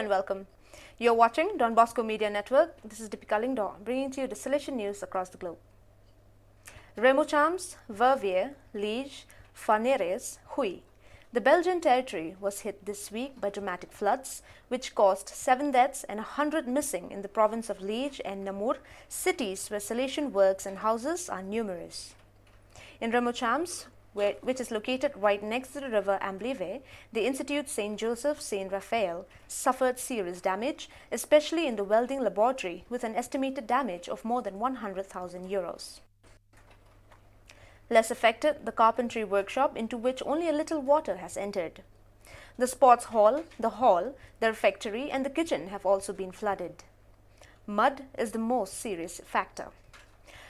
and welcome. You're watching Don Bosco Media Network. This is Deepika Lingdor, bringing to you the Salesian news across the globe. Remochamps, Verviers, Liege, Faneres, Huy. The Belgian territory was hit this week by dramatic floods, which caused 7 deaths and 100 missing in the province of Liege and Namur, cities where Salesian works and houses are numerous. In Remochamps, which is located right next to the river Amblive, the Institute St. Joseph St. Raphael suffered serious damage, especially in the welding laboratory, with an estimated damage of more than 100,000 euros. Less affected, the carpentry workshop, into which only a little water has entered. The sports hall, the refectory and the kitchen have also been flooded. Mud is the most serious factor.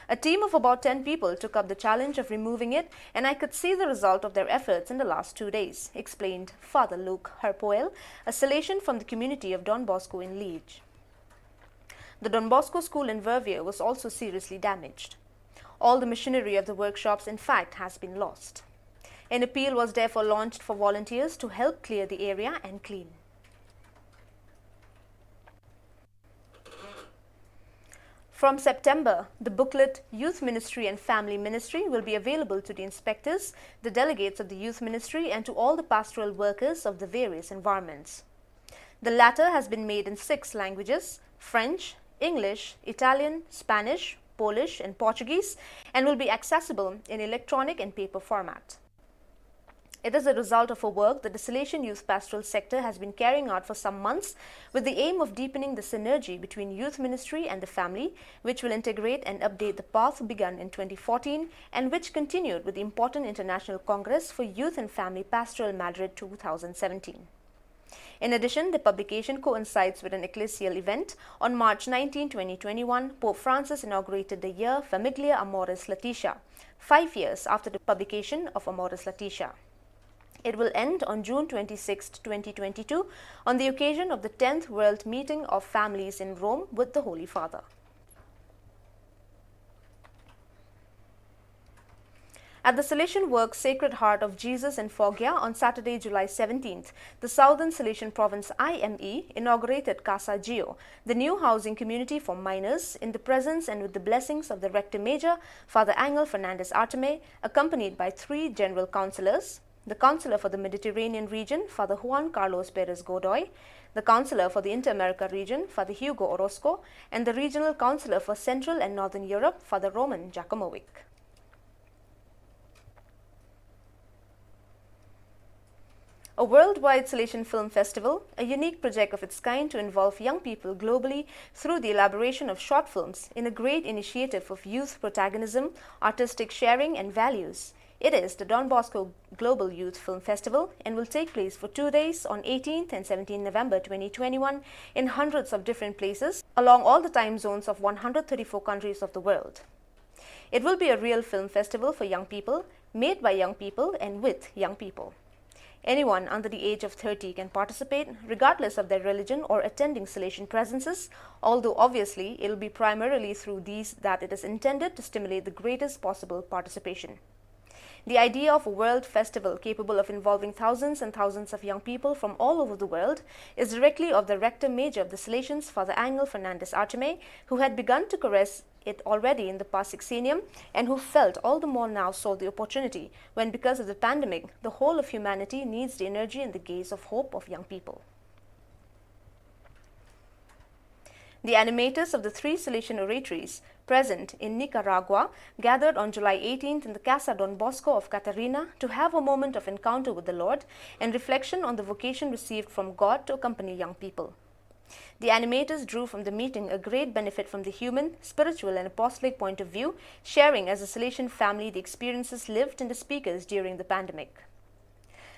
A team of about 10 people took up the challenge of removing it, and I could see the result of their efforts in the last 2 days, explained Father Luke Herpoel, a Salesian from the community of Don Bosco in Liege. The Don Bosco school in Verviers was also seriously damaged. All the machinery of the workshops, in fact, has been lost. An appeal was therefore launched for volunteers to help clear the area and clean. From September, the booklet Youth Ministry and Family Ministry will be available to the inspectors, the delegates of the Youth Ministry and to all the pastoral workers of the various environments. The latter has been made in 6 languages: French, English, Italian, Spanish, Polish and Portuguese, and will be accessible in electronic and paper format. It is a result of a work that the Salesian youth pastoral sector has been carrying out for some months with the aim of deepening the synergy between youth ministry and the family, which will integrate and update the path begun in 2014 and which continued with the important International Congress for Youth and Family Pastoral Madrid 2017. In addition, the publication coincides with an ecclesial event. On March 19, 2021, Pope Francis inaugurated the year Famiglia Amoris Laetitia, 5 years after the publication of Amoris Laetitia. It will end on June 26, 2022, on the occasion of the 10th World Meeting of Families in Rome with the Holy Father. At the Salesian work Sacred Heart of Jesus in Foggia on Saturday, July 17th, the Southern Salesian Province IME inaugurated Casa Gio, the new housing community for minors, in the presence and with the blessings of the Rector Major, Father Angel Fernandez Arteme, accompanied by 3 General Councillors, the Councillor for the Mediterranean region, Father Juan Carlos Perez Godoy, the Councillor for the Inter-America region, Father Hugo Orozco, and the Regional Councillor for Central and Northern Europe, Father Roman Jacomovic. A worldwide Salesian film festival, a unique project of its kind to involve young people globally through the elaboration of short films in a great initiative of youth protagonism, artistic sharing and values. It is the Don Bosco Global Youth Film Festival and will take place for 2 days on 18th and 17th November 2021 in hundreds of different places along all the time zones of 134 countries of the world. It will be a real film festival for young people, made by young people and with young people. Anyone under the age of 30 can participate, regardless of their religion or attending Salesian presences, although obviously it will be primarily through these that it is intended to stimulate the greatest possible participation. The idea of a world festival capable of involving thousands and thousands of young people from all over the world is directly of the Rector Major of the Salesians, Father Angel Fernandez Arteme, who had begun to caress it already in the past sexennium and who felt all the more now saw the opportunity when, because of the pandemic, the whole of humanity needs the energy and the gaze of hope of young people. The animators of the 3 Salesian oratories present in Nicaragua gathered on July 18th in the Casa Don Bosco of Catarina to have a moment of encounter with the Lord and reflection on the vocation received from God to accompany young people. The animators drew from the meeting a great benefit from the human, spiritual and apostolic point of view, sharing as a Salesian family the experiences lived in the speakers during the pandemic.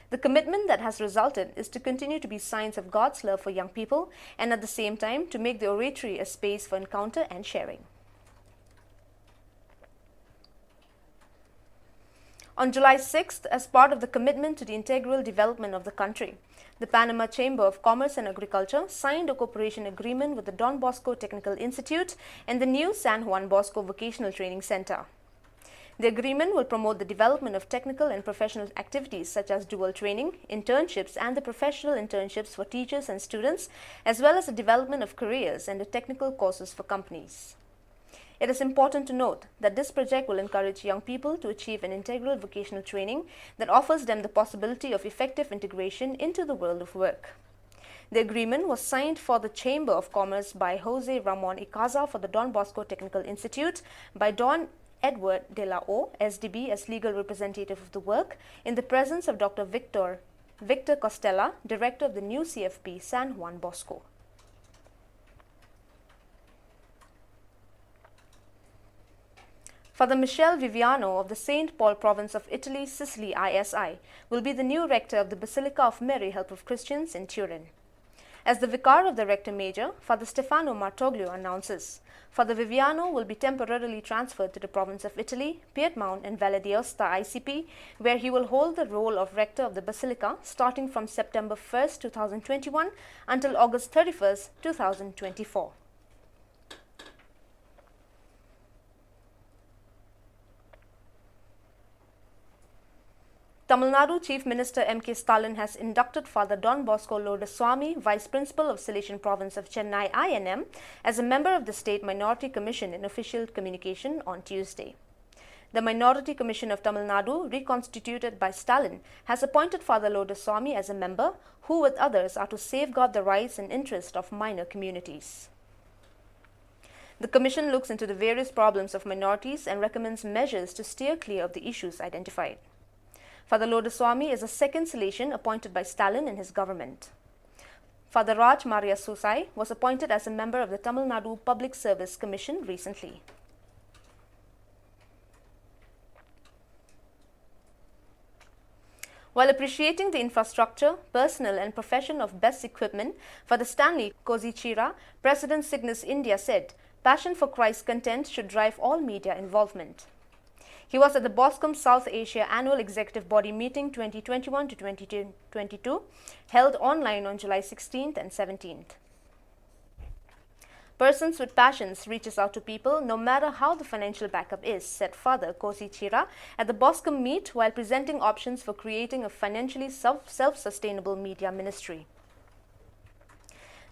The commitment that has resulted is to continue to be signs of God's love for young people and at the same time to make the oratory a space for encounter and sharing. On July 6th, as part of the commitment to the integral development of the country, the Panama Chamber of Commerce and Agriculture signed a cooperation agreement with the Don Bosco Technical Institute and the new San Juan Bosco Vocational Training Center. The agreement will promote the development of technical and professional activities such as dual training, internships and the professional internships for teachers and students, as well as the development of careers and the technical courses for companies. It is important to note that this project will encourage young people to achieve an integral vocational training that offers them the possibility of effective integration into the world of work. The agreement was signed for the Chamber of Commerce by Jose Ramon Icaza for the Don Bosco Technical Institute, by Don Edward de la O, SDB, as legal representative of the work, in the presence of Dr. Victor Costella, Director of the new CFP San Juan Bosco. Father Michele Viviano of the St. Paul Province of Italy, Sicily ISI, will be the new rector of the Basilica of Mary, Help of Christians in Turin. As the vicar of the rector major, Father Stefano Martoglio announces, Father Viviano will be temporarily transferred to the province of Italy, Piedmont and Valle d'Aosta ICP, where he will hold the role of rector of the Basilica starting from September 1, 2021 until August 31, 2024. Tamil Nadu Chief Minister M.K. Stalin has inducted Father Don Bosco Lodaswamy, Vice Principal of Salesian Province of Chennai INM, as a member of the State Minority Commission in official communication on Tuesday. The Minority Commission of Tamil Nadu, reconstituted by Stalin, has appointed Father Lodaswamy as a member, who with others are to safeguard the rights and interests of minor communities. The Commission looks into the various problems of minorities and recommends measures to steer clear of the issues identified. Father Lodaswamy is a second Salesian appointed by Stalin in his government. Father Raj Maria Susai was appointed as a member of the Tamil Nadu Public Service Commission recently. While appreciating the infrastructure, personnel and profession of best equipment, Father Stanley Kozichira, President Cygnus India, said, "Passion for Christ's content should drive all media involvement." He was at the Boscom South Asia Annual Executive Body Meeting 2021 to 2022, held online on July 16th and 17th. Persons with passions reaches out to people no matter how the financial backup is, said Father Kozichira at the Boscom Meet while presenting options for creating a financially self-sustainable media ministry.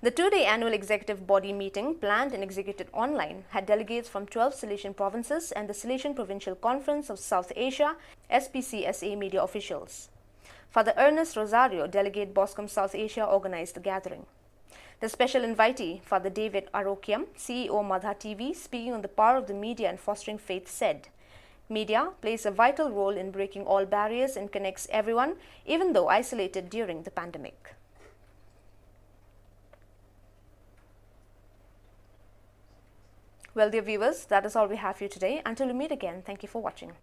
The two-day annual executive body meeting, planned and executed online, had delegates from 12 Salesian provinces and the Salesian Provincial Conference of South Asia, SPCSA media officials. Father Ernest Rosario, delegate Boscom South Asia, organized the gathering. The special invitee, Father David Arokiam, CEO Madha TV, speaking on the power of the media and fostering faith, said, "Media plays a vital role in breaking all barriers and connects everyone, even though isolated during the pandemic." Well, dear viewers, that is all we have for you today. Until we meet again, thank you for watching.